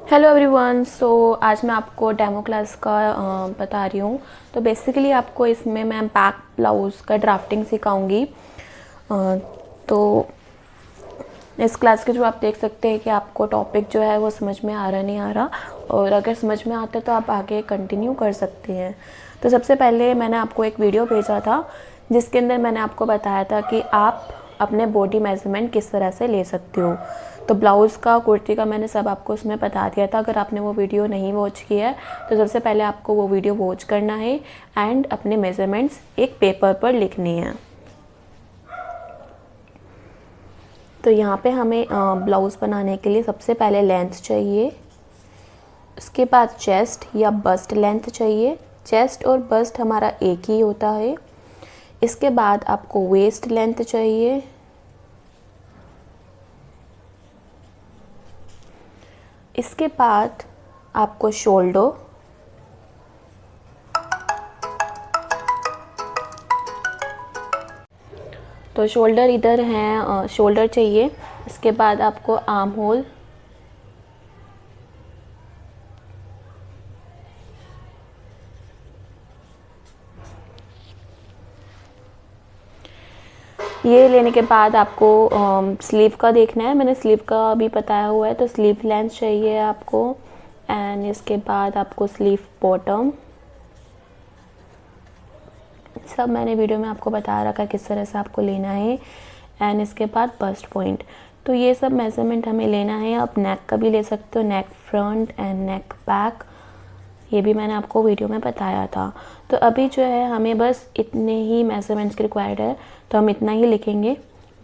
Hello everyone. आज मैं आपको डेमो क्लास का बता रही हूँ। तो बेसिकली आपको इसमें मैं बैक ब्लाउज़ का ड्राफ्टिंग सिखाऊंगी। तो इस क्लास के जो आप देख सकते हैं कि आपको टॉपिक जो है वो समझ में आ रहा नहीं आ रहा, और अगर समझ में आता है तो आप आगे कंटिन्यू कर सकते हैं। तो सबसे पहले मैंने आपको एक वीडियो भेजा था जिसके अंदर मैंने आपको बताया था कि आप अपने बॉडी मेजरमेंट किस तरह से ले सकते हो। तो ब्लाउज़ का, कुर्ती का मैंने सब आपको उसमें बता दिया था। अगर आपने वो वीडियो नहीं वॉच किया है तो सबसे पहले आपको वो वीडियो वॉच करना है एंड अपने मेजरमेंट्स एक पेपर पर लिखने हैं। तो यहाँ पे हमें ब्लाउज़ बनाने के लिए सबसे पहले लेंथ चाहिए, उसके बाद चेस्ट या बस्ट लेंथ चाहिए। चेस्ट और बस्ट हमारा एक ही होता है। इसके बाद आपको वेस्ट लेंथ चाहिए। इसके बाद आपको शोल्डर, तो शोल्डर इधर हैं, शोल्डर चाहिए। इसके बाद आपको आर्म होल, ये लेने के बाद आपको स्लीव का देखना है। मैंने स्लीव का भी बताया हुआ है, तो स्लीव लेंथ चाहिए आपको। एंड इसके बाद आपको स्लीव बॉटम, सब मैंने वीडियो में आपको बता रखा है किस तरह से आपको लेना है। एंड इसके बाद बस्ट पॉइंट। तो ये सब मेजरमेंट हमें लेना है। आप नेक का भी ले सकते हो, नेक फ्रंट एंड नेक बैक, ये भी मैंने आपको वीडियो में बताया था। तो अभी जो है हमें बस इतने ही मेजरमेंट्स के रिक्वायर्ड है, तो हम इतना ही लिखेंगे।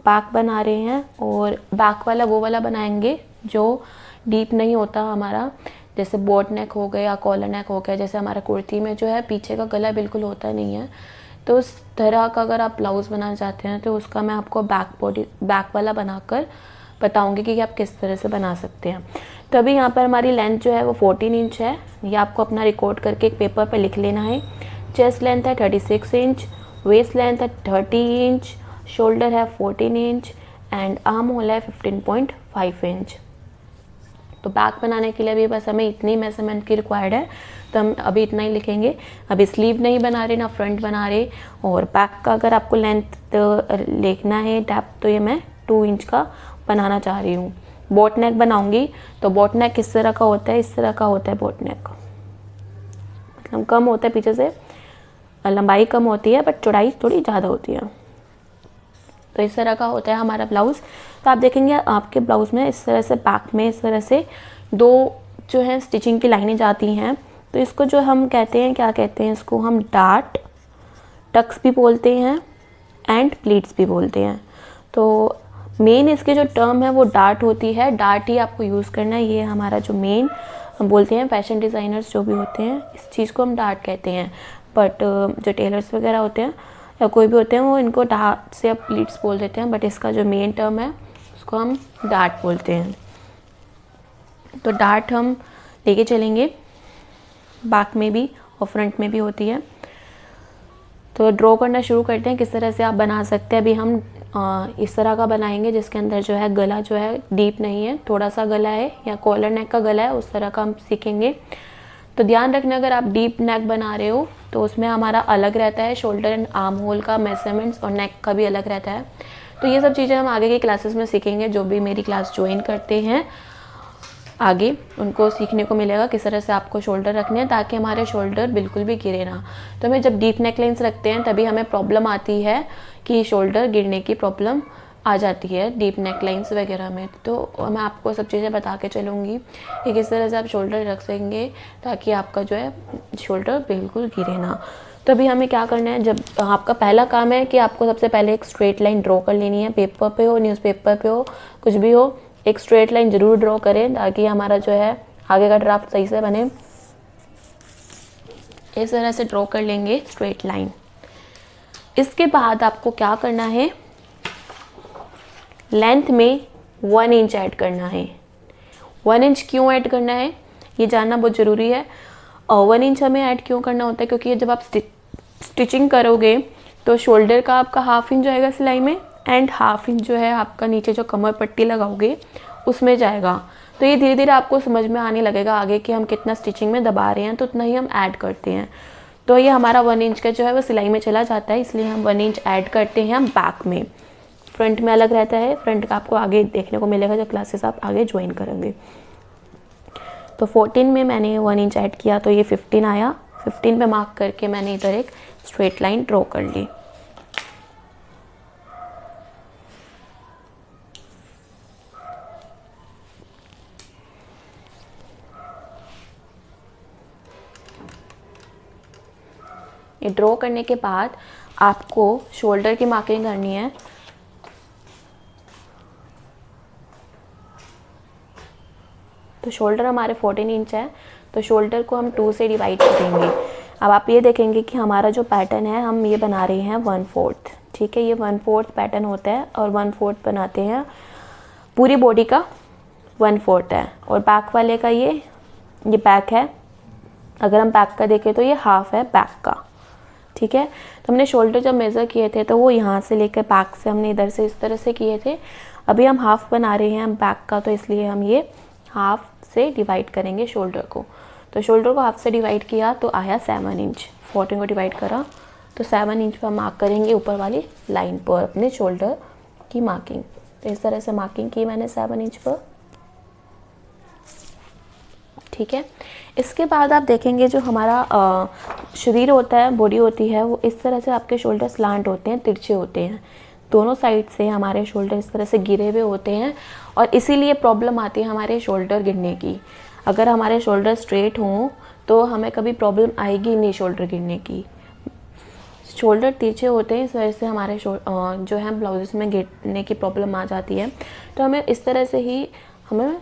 बैक बना रहे हैं, और बैक वाला वो वाला बनाएंगे जो डीप नहीं होता हमारा, जैसे बोट नेक हो गया, कॉलर नेक हो गया। जैसे हमारा कुर्ती में जो है पीछे का गला बिल्कुल होता नहीं है, तो उस तरह का अगर आप ब्लाउज़ बनाना चाहते हैं तो उसका मैं आपको बैक वाला बनाकर बताऊंगी कि आप किस तरह से बना सकते हैं। तो अभी यहाँ पर हमारी लेंथ जो है वो 14 इंच है। ये आपको अपना रिकॉर्ड करके एक पेपर पर लिख लेना है। चेस्ट लेंथ है 36 इंच, वेस्ट लेंथ है 30 इंच, शोल्डर है 14 इंच एंड आर्म होल है 15.5 इंच। तो बैक बनाने के लिए भी बस हमें इतनी मेजरमेंट की रिक्वायर्ड है, तो हम अभी इतना ही लिखेंगे। अभी स्लीव नहीं बना रहे, ना फ्रंट बना रहे। और बैक का अगर आपको लेंथ देखना है डेप्थ, तो ये मैं 2 इंच का बनाना चाह रही हूँ। बोट नेक बनाऊंगी, तो बोट नेक किस तरह का होता है, इस तरह का होता है बोट नेक। मतलब कम होता है पीछे से, लंबाई कम होती है बट चौड़ाई थोड़ी ज़्यादा होती है। तो इस तरह का होता है हमारा ब्लाउज़। तो आप देखेंगे आपके ब्लाउज़ में इस तरह से बैक में इस तरह से 2 जो है स्टिचिंग की लाइनें जाती हैं। तो इसको जो हम कहते हैं, क्या कहते हैं इसको, हम डार्ट, टक्स भी बोलते हैं एंड प्लीट्स भी बोलते हैं। तो मेन इसकी जो टर्म है वो डार्ट होती है। डार्ट ही आपको यूज़ करना है। ये हमारा जो मेन, हम बोलते हैं फैशन डिज़ाइनर्स जो भी होते हैं, इस चीज़ को हम डार्ट कहते हैं। बट जो टेलर्स वगैरह होते हैं या कोई भी होते हैं, वो इनको डार्ट से अब प्लीट्स बोल देते हैं, बट इसका जो मेन टर्म है उसको हम डार्ट बोलते हैं। तो डार्ट हम लेके चलेंगे, बैक में भी और फ्रंट में भी होती है। तो ड्रॉ करना शुरू करते हैं किस तरह से आप बना सकते हैं। अभी हम इस तरह का बनाएंगे जिसके अंदर जो है गला जो है डीप नहीं है, थोड़ा सा गला है, या कॉलर नेक का गला है, उस तरह का हम सीखेंगे। तो ध्यान रखना, अगर आप डीप नेक बना रहे हो तो उसमें हमारा अलग रहता है शोल्डर एंड आर्म होल का मेजरमेंट्स, और नेक का भी अलग रहता है। तो ये सब चीज़ें हम आगे की क्लासेस में सीखेंगे। जो भी मेरी क्लास ज्वाइन करते हैं आगे, उनको सीखने को मिलेगा किस तरह से आपको शोल्डर रखने हैं, ताकि हमारे शोल्डर बिल्कुल भी गिरे ना। तो हमें जब डीप नेक लाइन्स रखते हैं तभी हमें प्रॉब्लम आती है कि शोल्डर गिरने की प्रॉब्लम आ जाती है डीप नेक लाइन्स वगैरह में। तो मैं आपको सब चीज़ें बता के चलूँगी कि किस तरह से आप शोल्डर रख सकेंगे ताकि आपका जो है शोल्डर बिल्कुल गिरे ना। तो अभी हमें क्या करना है, जब आपका पहला काम है कि आपको सबसे पहले एक स्ट्रेट लाइन ड्रॉ कर लेनी है। पेपर पे हो, न्यूज़पेपर पे हो, कुछ भी हो, एक स्ट्रेट लाइन ज़रूर ड्रॉ करें ताकि हमारा जो है आगे का ड्राफ्ट सही से बने। इस तरह से ड्रॉ कर लेंगे स्ट्रेट लाइन। इसके बाद आपको क्या करना है, लेंथ में 1 इंच ऐड करना है। 1 इंच क्यों ऐड करना है ये जानना बहुत ज़रूरी है। 1 इंच हमें ऐड क्यों करना होता है, क्योंकि जब आप स्टिचिंग करोगे तो शोल्डर का आपका 1/2 इंच जाएगा सिलाई में, एंड 1/2 इंच जो है आपका नीचे जो कमर पट्टी लगाओगे उसमें जाएगा। तो ये धीरे धीरे आपको समझ में आने लगेगा आगे कि हम कितना स्टिचिंग में दबा रहे हैं, तो उतना ही हम ऐड करते हैं। तो ये हमारा 1 इंच का जो है वो सिलाई में चला जाता है, इसलिए हम 1 इंच ऐड करते हैं हम बैक में। फ्रंट में अलग रहता है, फ्रंट का आपको आगे देखने को मिलेगा जब क्लासेस आप आगे ज्वाइन करेंगे। तो 14 में मैंने 1 इंच ऐड किया तो ये 15 आया। 15 पे मार्क करके मैंने इधर एक स्ट्रेट लाइन ड्रॉ कर ली। ये ड्रॉ करने के बाद आपको शोल्डर की मार्किंग करनी है। तो शोल्डर हमारे 14 इंच है, तो शोल्डर को हम 2 से डिवाइड करेंगे। अब आप ये देखेंगे कि हमारा जो पैटर्न है हम ये बना रहे हैं 1/4, ठीक है। ये 1/4 पैटर्न होता है और 1/4 बनाते हैं, पूरी बॉडी का 1/4 है। और बैक वाले का ये बैक है, अगर हम बैक का देखें तो ये हाफ है बैक का, ठीक है। तो हमने शोल्डर जब मेज़र किए थे तो वो यहाँ से लेकर बैक से हमने इधर से इस तरह से किए थे। अभी हम हाफ बना रहे हैं बैक का, तो इसलिए हम ये हाफ से डिवाइड करेंगे शोल्डर को। तो शोल्डर को हाफ से डिवाइड किया तो आया 7 इंच। 14 को डिवाइड करा तो 7 इंच पर मार्क करेंगे ऊपर वाली लाइन पर अपने शोल्डर की मार्किंग। तो इस तरह से मार्किंग की मैंने 7 इंच पर, ठीक है। इसके बाद आप देखेंगे जो हमारा शरीर होता है, बॉडी होती है, वो इस तरह से आपके शोल्डर स्लांट होते हैं, तिरछे होते हैं। दोनों साइड से हमारे शोल्डर इस तरह से गिरे हुए होते हैं और इसीलिए प्रॉब्लम आती है हमारे शोल्डर गिरने की। अगर हमारे शोल्डर स्ट्रेट हों तो हमें कभी प्रॉब्लम आएगी नहीं शोल्डर गिरने की। शोल्डर तिरछे होते हैं, इस वजह से हमारे जो है ब्लाउजेस में गिरने की प्रॉब्लम आ जाती है। तो हमें इस तरह से ही हमें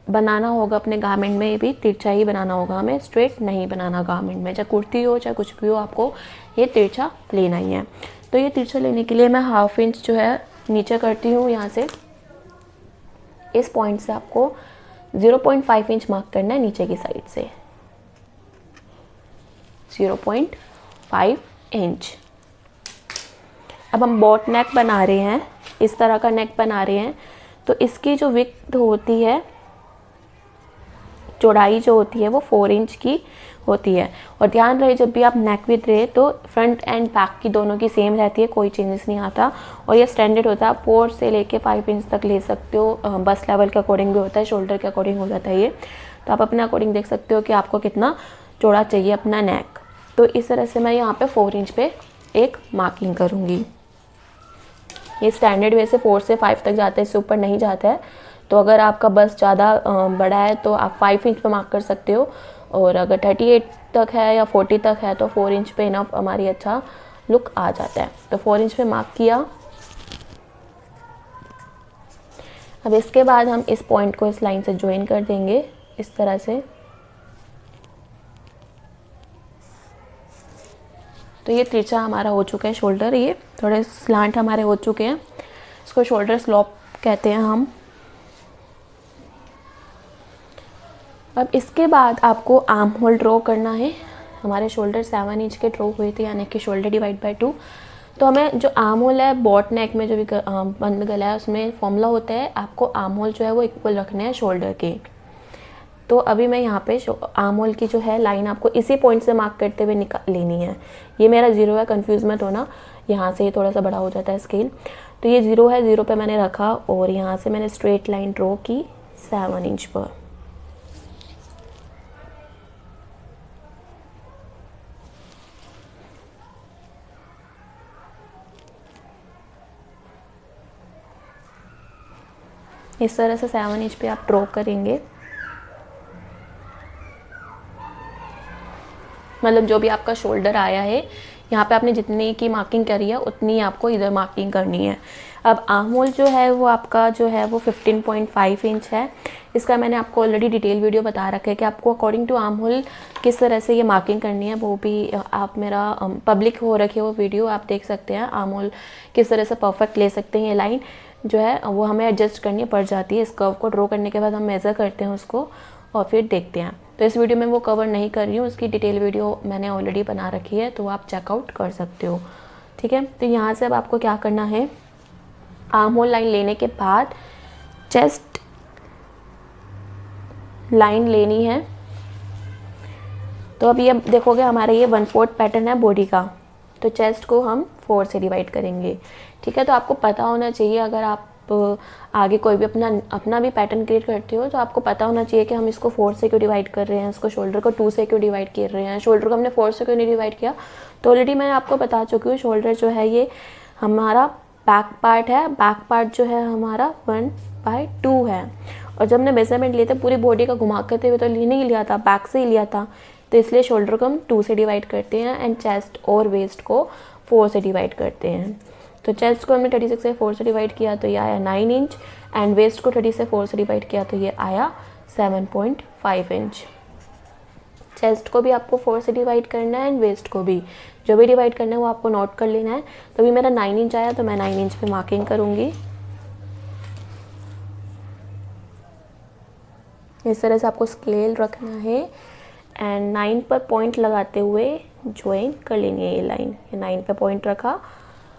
बनाना होगा, अपने गारमेंट में भी तिरछा ही बनाना होगा, हमें स्ट्रेट नहीं बनाना गारमेंट में। चाहे कुर्ती हो चाहे कुछ भी हो, आपको ये तिरछा लेना ही है। तो ये तिरछा लेने के लिए मैं 1/2 इंच जो है नीचे करती हूँ। यहाँ से इस पॉइंट से आपको 0.5 इंच मार्क करना है नीचे की साइड से, 0.5 इंच। अब हम बॉट नेक बना रहे हैं, इस तरह का नेक बना रहे हैं। तो इसकी जो विड्थ होती है, चौड़ाई जो होती है वो 4 इंच की होती है। और ध्यान रहे जब भी आप नेक विड्थ रहे तो फ्रंट एंड बैक की दोनों की सेम रहती है, कोई चेंजेस नहीं आता। और ये स्टैंडर्ड होता है, आप 4 से लेके 5 इंच तक ले सकते हो। बस लेवल के अकॉर्डिंग भी होता है, शोल्डर के अकॉर्डिंग हो जाता है ये। तो आप अपने अकॉर्डिंग देख सकते हो कि आपको कितना चौड़ा चाहिए अपना नेक। तो इस तरह से मैं यहाँ पे 4 इंच पे एक मार्किंग करूँगी। ये स्टैंडर्ड वे से 4 से 5 तक जाता है, इससे ऊपर नहीं जाता है। तो अगर आपका बस ज़्यादा बड़ा है तो आप 5 इंच पे मार्क कर सकते हो, और अगर 38 तक है या 40 तक है तो 4 इंच पे इनफ हमारी अच्छा लुक आ जाता है। तो 4 इंच पे मार्क किया। अब इसके बाद हम इस पॉइंट को इस लाइन से ज्वाइन कर देंगे इस तरह से। तो ये तिरछा हमारा हो चुका है शोल्डर, ये थोड़े स्लांट हमारे हो चुके हैं, इसको शोल्डर स्लॉप कहते हैं हम। अब इसके बाद आपको आर्म होल ड्रॉ करना है। हमारे शोल्डर 7 इंच के ड्रॉ हुए थे, यानी कि शोल्डर डिवाइड बाय 2। तो हमें जो आर्म होल है बॉट नेक में जो भी बंद गला है उसमें फॉर्मूला होता है, आपको आर्म होल जो है वो इक्वल रखने हैं शोल्डर के। तो अभी मैं यहाँ पे आर्म होल की जो है लाइन आपको इसी पॉइंट से मार्क करते हुए लेनी है। ये मेरा 0 है, कंफ्यूज मत होना, यहाँ से ये थोड़ा सा बड़ा हो जाता है स्केल। तो ये 0 है, 0 पे मैंने रखा और यहाँ से मैंने स्ट्रेट लाइन ड्रॉ की 7 इंच पर। इस तरह से 7 इंच पे आप ड्रॉ करेंगे, मतलब जो भी आपका शोल्डर आया है यहाँ पे आपने जितनी की मार्किंग करी है उतनी आपको इधर मार्किंग करनी है। अब आर्म होल जो है वो आपका जो है वो 15.5 इंच है। इसका मैंने आपको ऑलरेडी डिटेल वीडियो बता रखा है कि आपको अकॉर्डिंग टू आर्म होल किस तरह से ये मार्किंग करनी है। वो भी आप मेरा पब्लिक हो रखी है वो वीडियो, आप देख सकते हैं आर्म होल किस तरह से परफेक्ट ले सकते हैं। ये लाइन जो है वो हमें एडजस्ट करनी पड़ जाती है। इस कर्व को ड्रॉ करने के बाद हम मेज़र करते हैं उसको और फिर देखते हैं। तो इस वीडियो में वो कवर नहीं कर रही हूँ, उसकी डिटेल वीडियो मैंने ऑलरेडी बना रखी है, तो आप चेकआउट कर सकते हो, ठीक है। तो यहाँ से अब आपको क्या करना है, आर्म होल लाइन लेने के बाद चेस्ट लाइन लेनी है। तो अब ये देखोगे हमारा ये 1/4 पैटर्न है बॉडी का, तो चेस्ट को हम 4 से डिवाइड करेंगे, ठीक है। तो आपको पता होना चाहिए, अगर आप आगे कोई भी अपना भी पैटर्न क्रिएट करते हो तो आपको पता होना चाहिए कि हम इसको 4 से क्यों डिवाइड कर रहे हैं, इसको शोल्डर को 2 से क्यों डिवाइड कर रहे हैं, शोल्डर को हमने 4 से क्यों नहीं डिवाइड किया। तो ऑलरेडी मैं आपको बता चुकी हूँ, शोल्डर जो है ये हमारा बैक पार्ट है, बैक पार्ट जो है हमारा 1/2 है। और जब हमने मेजरमेंट लिए थे पूरी बॉडी का घुमा करते हुए तो नहीं लिया था, बैक से ही लिया था, तो इसलिए शोल्डर को हम 2 से डिवाइड करते हैं एंड चेस्ट और वेस्ट को 4 से डिवाइड करते हैं। तो चेस्ट को हमने 36 से 4 से डिवाइड किया तो ये आया 9 इंच एंड वेस्ट को 30 से 4 से डिवाइड किया तो ये आया 7.5 इंच। चेस्ट को भी आपको 4 से डिवाइड करना है एंड वेस्ट को भी, जो भी डिवाइड करना है वो आपको नोट कर लेना है। तो अभी मेरा 9 इंच आया तो मैं 9 इंच पे मार्किंग करूँगी। इस तरह से आपको स्केल रखना है एंड 9 पर पॉइंट लगाते हुए ज्वाइन कर लेनी है ये लाइन। ये 9 पे पॉइंट रखा,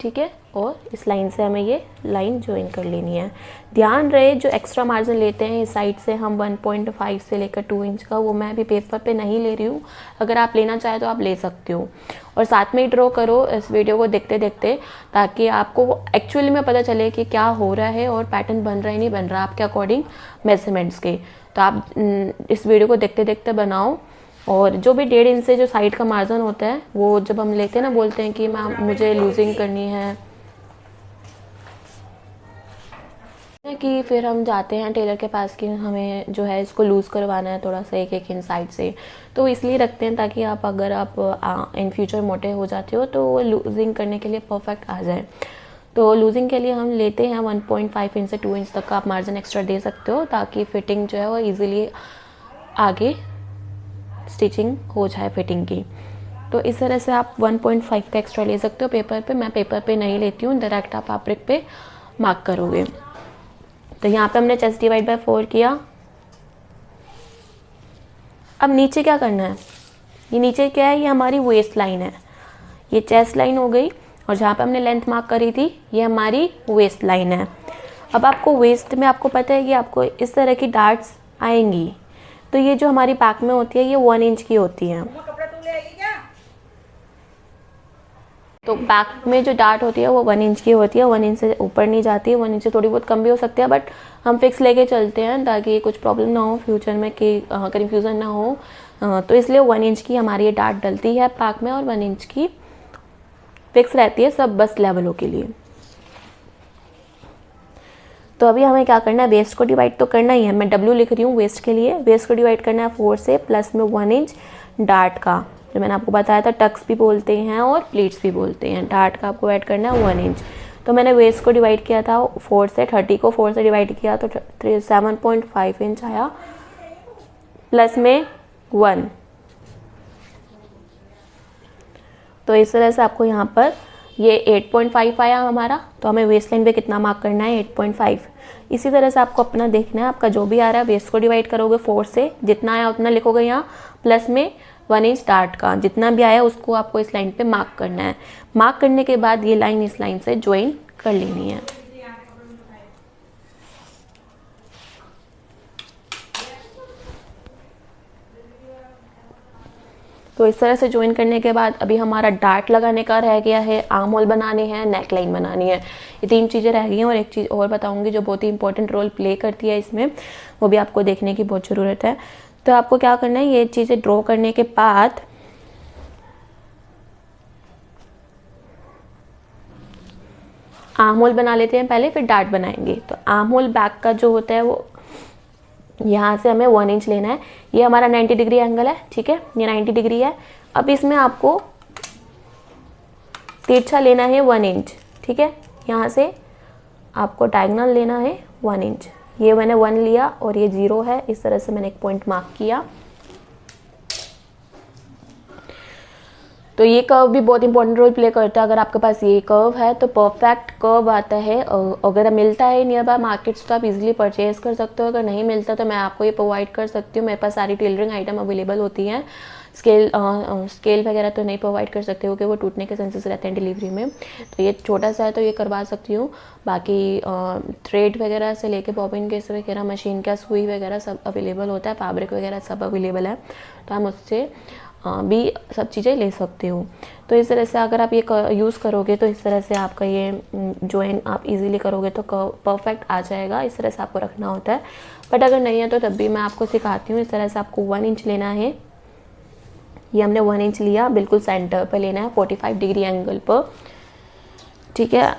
ठीक है, और इस लाइन से हमें ये लाइन ज्वाइन कर लेनी है। ध्यान रहे जो एक्स्ट्रा मार्जिन लेते हैं इस साइड से हम 1.5 से लेकर 2 इंच का, वो मैं अभी पेपर पे नहीं ले रही हूँ, अगर आप लेना चाहे तो आप ले सकते हो। और साथ में ही ड्रॉ करो इस वीडियो को देखते देखते, ताकि आपको एक्चुअली में पता चले कि क्या हो रहा है और पैटर्न बन रहा है नहीं बन रहा आपके अकॉर्डिंग मेजरमेंट्स के। तो आप इस वीडियो को देखते देखते बनाओ। और जो भी 1.5 इंच से जो साइड का मार्जिन होता है वो जब हम लेते हैं ना, बोलते हैं कि मुझे लूजिंग करनी है, कि फिर हम जाते हैं टेलर के पास कि हमें जो है इसको लूज़ करवाना है थोड़ा सा 1-1 इंच साइड से, तो इसलिए रखते हैं ताकि आप अगर आप इन फ्यूचर मोटे हो जाते हो तो वो लूजिंग करने के लिए परफेक्ट आ जाए। तो लूजिंग के लिए हम लेते हैं 1.5 इंच से 2 इंच तक का आप मार्जिन एक्स्ट्रा दे सकते हो, ताकि फिटिंग जो है वो ईजिली आगे स्टिचिंग हो जाए फिटिंग की। तो इस तरह से आप 1.5 का एक्स्ट्रा ले सकते हो पेपर पे। मैं पेपर पे नहीं लेती हूँ, डायरेक्ट आप फैब्रिक पे मार्क करोगे। तो यहाँ पे हमने चेस्ट डिवाइड बाय 4 किया। अब नीचे क्या करना है, ये नीचे क्या है, ये हमारी वेस्ट लाइन है, ये चेस्ट लाइन हो गई, और जहाँ पे हमने लेंथ मार्क करी थी ये हमारी वेस्ट लाइन है। अब आपको वेस्ट में आपको पता है कि आपको इस तरह की डार्ट्स आएंगी, तो ये जो हमारी बैक में होती है ये 1 इंच की होती है। तो बैक में जो डार्ट होती है वो 1 इंच की होती है, 1 इंच से ऊपर नहीं जाती है, 1 इंच से थोड़ी बहुत कम भी हो सकती है, बट हम फिक्स लेके चलते हैं ताकि कुछ प्रॉब्लम ना हो फ्यूचर में, कि कन्फ्यूज़न ना हो। तो इसलिए 1 इंच की हमारी ये डार्ट डलती है बैक में और 1 इंच की फिक्स रहती है सब बस लेवलों के लिए। तो अभी हमें क्या करना है, वेस्ट को डिवाइड तो करना ही है, मैं W लिख रही हूँ वेस्ट के लिए। वेस्ट को डिवाइड करना है 4 से, प्लस में 1 इंच डार्ट का, जो मैंने आपको बताया था टक्स भी बोलते हैं और प्लीट्स भी बोलते हैं, डार्ट का आपको ऐड करना है 1 इंच। तो मैंने वेस्ट को डिवाइड किया था 4 से, 30 को 4 से डिवाइड किया तो 7.5 इंच आया, प्लस में 1। तो इस तरह से आपको यहाँ पर ये 8.5 आया हमारा, तो हमें वेस्ट लाइन पे कितना मार्क करना है 8.5। इसी तरह से आपको अपना देखना है, आपका जो भी आ रहा है वेस्ट को डिवाइड करोगे 4 से, जितना आया उतना लिखोगे यहाँ, प्लस में 1 इंच डार्ट का, जितना भी आया उसको आपको इस लाइन पे मार्क करना है। मार्क करने के बाद ये लाइन इस लाइन से ज्वाइन कर लेनी है। तो इस तरह से ज्वाइन करने के बाद अभी हमारा डार्ट लगाने का रह गया है, आर्म होल बनाने हैं, नेक लाइन बनानी है, ये 3 चीज़ें रह गई हैं। और एक चीज़ और बताऊंगी जो बहुत ही इंपॉर्टेंट रोल प्ले करती है इसमें, वो भी आपको देखने की बहुत ज़रूरत है। तो आपको क्या करना है, ये चीज़ें ड्रॉ करने के बाद आर्म होल बना लेते हैं पहले, फिर डार्ट बनाएंगे। तो आर्म होल बैक का जो होता है वो यहाँ से हमें 1 इंच लेना है, ये हमारा 90 डिग्री एंगल है, ठीक है, ये 90 डिग्री है। अब इसमें आपको तिरछा लेना है 1 इंच, ठीक है, यहाँ से आपको डायगोनल लेना है 1 इंच। ये मैंने 1 लिया और ये 0 है, इस तरह से मैंने एक पॉइंट मार्क किया। तो ये कर्व भी बहुत इंपॉर्टेंट रोल प्ले करता है। अगर आपके पास ये कर्व है तो परफेक्ट कर्व आता है, अगर मिलता है नियर बाय मार्केट्स तो आप इजीली परचेज कर सकते हो, अगर नहीं मिलता तो मैं आपको ये प्रोवाइड कर सकती हूँ, मेरे पास सारी टेलरिंग आइटम अवेलेबल होती हैं, स्केल वगैरह तो नहीं प्रोवाइड कर सकते हो कि वो टूटने के चांसेस रहते हैं डिलीवरी में, तो ये छोटा सा है तो ये करवा सकती हूँ। बाकी थ्रेड वगैरह से लेके बॉबिन केस वगैरह, मशीन का सुई वगैरह सब अवेलेबल होता है, फैब्रिक वगैरह सब अवेलेबल है, तो हम उससे भी सब चीज़ें ले सकते हो। तो इस तरह से अगर आप ये यूज़ करोगे तो इस तरह से आपका ये जॉइन आप इजीली करोगे तो परफेक्ट आ जाएगा। इस तरह से आपको रखना होता है, बट अगर नहीं है तो तब भी मैं आपको सिखाती हूँ। इस तरह से आपको 1 इंच लेना है, ये हमने 1 इंच लिया, बिल्कुल सेंटर पर लेना है 45 डिग्री एंगल पर, ठीक है।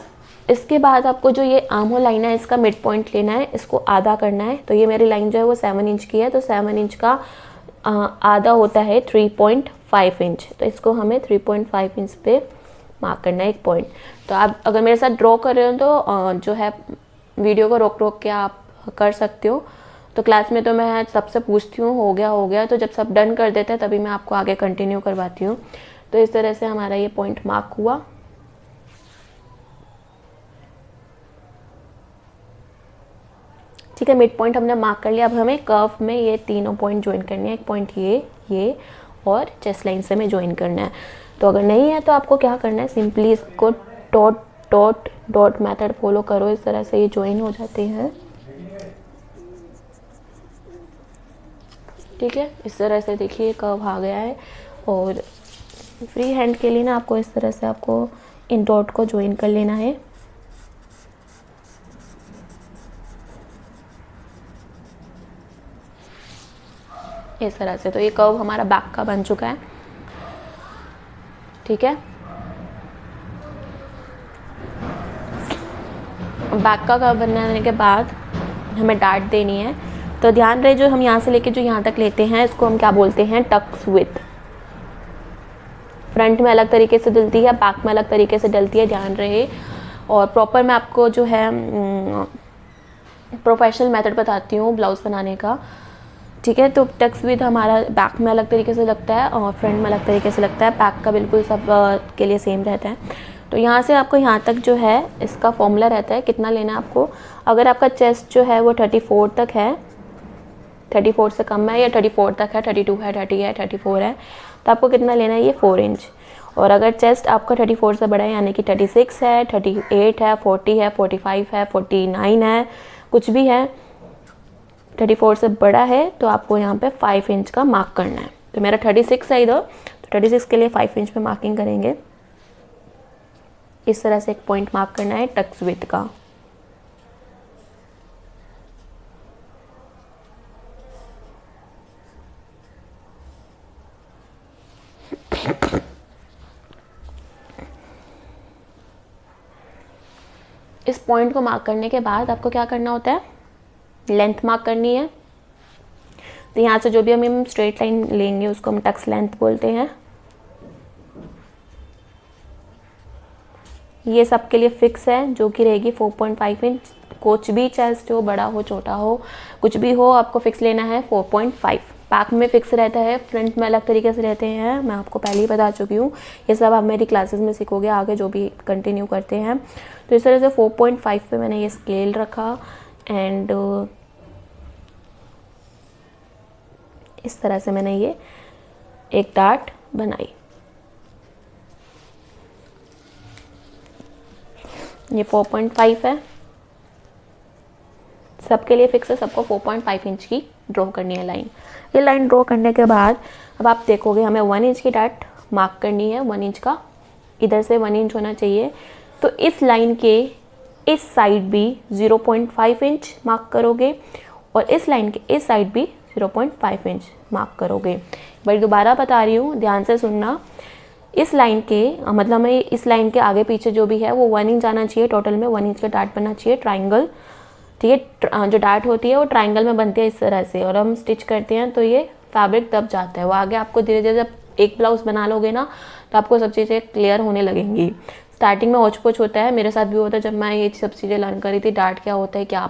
इसके बाद आपको जो ये आर्म होल लाइन है इसका मिड पॉइंट लेना है, इसको आधा करना है। तो ये मेरी लाइन जो है वो 7 इंच की है, तो 7 इंच का आधा होता है 3.5 इंच, तो इसको हमें 3.5 इंच पे मार्क करना है एक पॉइंट। तो आप अगर मेरे साथ ड्रॉ कर रहे हो तो जो है वीडियो को रोक रोक के आप कर सकते हो। तो क्लास में तो मैं सबसे पूछती हूँ हो गया, तो जब सब डन कर देते हैं तभी मैं आपको आगे कंटिन्यू करवाती हूँ। तो इस तरह से हमारा ये पॉइंट मार्क हुआ। ठीक है, मिड पॉइंट हमने मार्क कर लिया। अब हमें कर्व में ये तीनों पॉइंट ज्वाइन करने हैं, एक पॉइंट ये और चेस्ट लाइन से हमें ज्वाइन करना है। तो अगर नहीं है तो आपको क्या करना है, सिंपली इसको dot dot dot method follow करो, इस तरह से ये ज्वाइन हो जाते हैं। ठीक है, इस तरह से देखिए कर्व आ गया है। और फ्री हैंड के लिए ना आपको इस तरह से आपको इन डॉट को ज्वाइन कर लेना है। इस तरह से, तो ये कर्व हमारा बैक का बन चुका है। ठीक है, बैक का कर्व बनने के बाद हमें डार्ट देनी है। तो ध्यान रहे जो हम यहाँ से लेके जो यहाँ तक लेते हैं इसको हम क्या बोलते हैं, टक्स विथ। फ्रंट में अलग तरीके से डलती है, बैक में अलग तरीके से डलती है, ध्यान रहे। और प्रॉपर मैं आपको जो है प्रोफेशनल मेथड बताती हूँ ब्लाउज बनाने का। ठीक है, तो टक्स विद हमारा बैक में अलग तरीके से लगता है और फ्रंट में अलग तरीके से लगता है, बैक का बिल्कुल सब के लिए सेम रहता है। तो यहाँ से आपको यहाँ तक जो है इसका फॉर्मूला रहता है कितना लेना है आपको। अगर आपका चेस्ट जो है वो 34 तक है, 34 से कम है या 34 तक है, 32 है, 30 है, 34 है, तो आपको कितना लेना है, ये 4 इंच। और अगर चेस्ट आपका 34 से बड़ा है यानी कि 36 है, 38 है, 40 है, 45 है, 49 है, कुछ भी है, 34 से बड़ा है, तो आपको यहाँ पे 5 इंच का मार्क करना है। तो मेरा 36 है इधर, तो 36 के लिए 5 इंच पे मार्किंग करेंगे। इस तरह से एक पॉइंट मार्क करना है टक्स विथ का। इस पॉइंट को मार्क करने के बाद आपको क्या करना होता है, लेंथ मार्क करनी है। तो यहाँ से जो भी हम स्ट्रेट लाइन लेंगे उसको हम टक्स लेंथ बोलते हैं। ये सब के लिए फिक्स है, जो कि रहेगी 4.5 इंच। कुछ भी चेस्ट हो, बड़ा हो, छोटा हो, कुछ भी हो, आपको फिक्स लेना है 4.5। बैक में फिक्स रहता है, फ्रंट में अलग तरीके से रहते हैं, मैं आपको पहले ही बता चुकी हूँ। ये सब आप मेरी क्लासेस में सीखोगे आगे जो भी कंटिन्यू करते हैं। तो इस तरह से 4.5 पे मैंने ये स्केल रखा एंड इस तरह से मैंने ये एक डार्ट बनाई। ये 4.5 है, सबके लिए फिक्स है, सबको 4.5 इंच की ड्रॉ करनी है लाइन। ये लाइन ड्रॉ करने के बाद अब आप देखोगे हमें 1 इंच की डार्ट मार्क करनी है, 1 इंच का, इधर से 1 इंच होना चाहिए। तो इस लाइन के इस साइड भी 0.5 इंच मार्क करोगे और इस लाइन के इस साइड भी 0.5 इंच मार्क करोगे। बट दोबारा बता रही हूँ, ध्यान से सुनना। इस लाइन के मतलब हमें इस लाइन के आगे पीछे जो भी है वो 1 इंच आना चाहिए, टोटल में 1 इंच का डार्ट बनना चाहिए, ट्राइंगल। ठीक है, जो डार्ट होती है वो ट्राइंगल में बनती है इस तरह से, और हम स्टिच करते हैं तो ये फैब्रिक दब जाता है। वो आगे आपको धीरे धीरे जब एक ब्लाउज बना लोगे ना तो आपको सब चीज़ें क्लियर होने लगेंगी। स्टार्टिंग में होच पोच होता है, मेरे साथ भी होता है जब मैं ये सब चीज़ें लर्न करी थी। डार्ट क्या होता है, क्या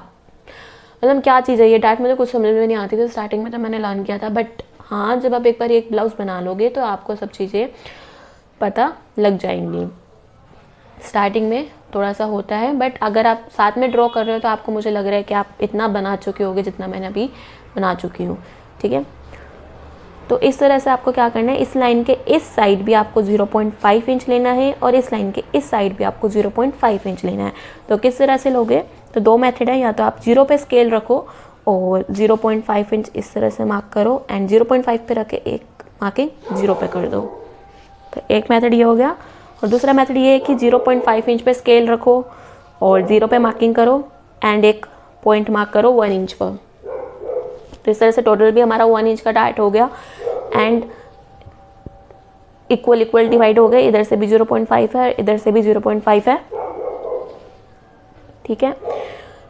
मतलब क्या चीज़ है ये डार्ट, मुझे कुछ समझ में नहीं आती थी स्टार्टिंग में, तो मैंने लर्न किया था। बट हाँ, जब आप एक बार एक ब्लाउज बना लोगे तो आपको सब चीज़ें पता लग जाएंगी। स्टार्टिंग में थोड़ा सा होता है, बट अगर आप साथ में ड्रॉ कर रहे हो तो आपको मुझे लग रहा है कि आप इतना बना चुके होगे जितना मैंने अभी बना चुकी हूँ। ठीक है, तो इस तरह से आपको क्या करना है, इस लाइन के इस साइड भी आपको 0.5 इंच लेना है और इस लाइन के इस साइड भी आपको 0.5 इंच लेना है। तो किस तरह से लोगे, तो दो मेथड है, या तो आप 0 पे स्केल रखो और 0.5 इंच इस तरह से मार्क करो एंड 0.5 पे रख के एक मार्किंग 0 पे कर दो। तो एक मेथड ये हो गया। और दूसरा मेथड ये है कि 0.5 इंच पे स्केल रखो और 0 पे मार्किंग करो एंड एक पॉइंट मार्क करो 1 इंच पर। तो इस तरह से टोटल भी हमारा 1 इंच का डार्ट हो गया एंड इक्वल डिवाइड हो गए। इधर से भी 0.5 है, इधर से भी 0.5 है, ठीक है।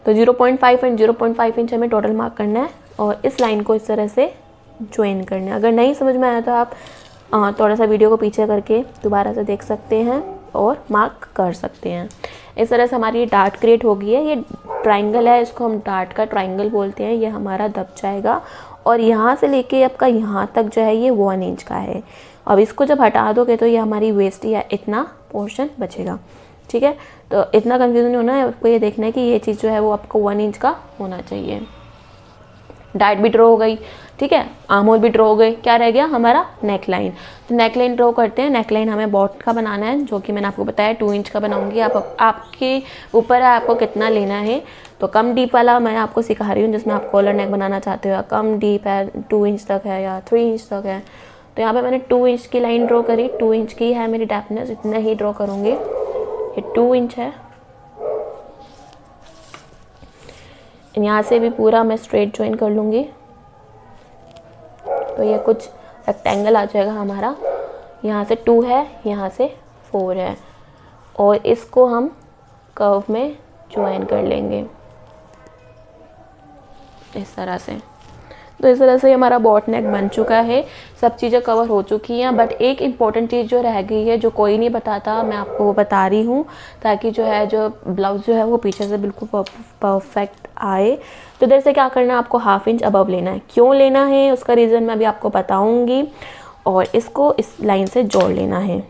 तो 0.5 एंड 0.5 इंच हमें टोटल मार्क करना है और इस लाइन को इस तरह से ज्वाइन करना है। अगर नहीं समझ में आया तो आप थोड़ा सा वीडियो को पीछे करके दोबारा से देख सकते हैं और मार्क कर सकते हैं। इस तरह से हमारी डार्ट क्रिएट हो गई है। ये ट्राइंगल है, इसको हम डार्ट का ट्राइंगल बोलते हैं। ये हमारा दब जाएगा और यहाँ से लेके आपका यहाँ तक जो है ये 1 इंच का है। अब इसको जब हटा दोगे तो ये हमारी वेस्ट या इतना पोर्शन बचेगा, ठीक है। तो इतना कंफ्यूजन नहीं होना है, आपको ये देखना है कि ये चीज़ जो है वो आपको 1 इंच का होना चाहिए। डार्ट भी ड्रॉ हो गई, ठीक है, आर्म होल भी ड्रॉ हो गए, क्या रह गया हमारा नेक लाइन। तो नेक लाइन ड्रॉ करते हैं। नेक लाइन हमें बॉट का बनाना है, जो कि मैंने आपको बताया 2 इंच का बनाऊंगी। आपके ऊपर है आपको कितना लेना है। तो कम डीप वाला मैं आपको सिखा रही हूँ, जिसमें आप कॉलर नेक बनाना चाहते हो, या कम डीप है 2 इंच तक है या 3 इंच तक है। तो यहाँ पे मैंने 2 इंच की लाइन ड्रॉ करी, 2 इंच की है मेरी डेप्थनेस, इतना ही ड्रॉ करूँगी। ये 2 इंच है, यहाँ से भी पूरा मैं स्ट्रेट ज्वाइन कर लूँगी। तो ये कुछ रेक्टेंगल आ जाएगा हमारा। यहाँ से 2 है, यहाँ से 4 है और इसको हम कर्व में ज्वाइन कर लेंगे इस तरह से। तो इस तरह से हमारा बॉट नेक बन चुका है। सब चीज़ें कवर हो चुकी हैं, बट एक इम्पॉर्टेंट चीज़ जो रह गई है, जो कोई नहीं बताता, मैं आपको वो बता रही हूँ, ताकि जो है जो ब्लाउज जो है वो पीछे से बिल्कुल परफेक्ट आए। तो इधर से क्या करना है, आपको 1/2 इंच अबव लेना है। क्यों लेना है उसका रीज़न मैं अभी आपको बताऊँगी। और इसको इस लाइन से जोड़ लेना है।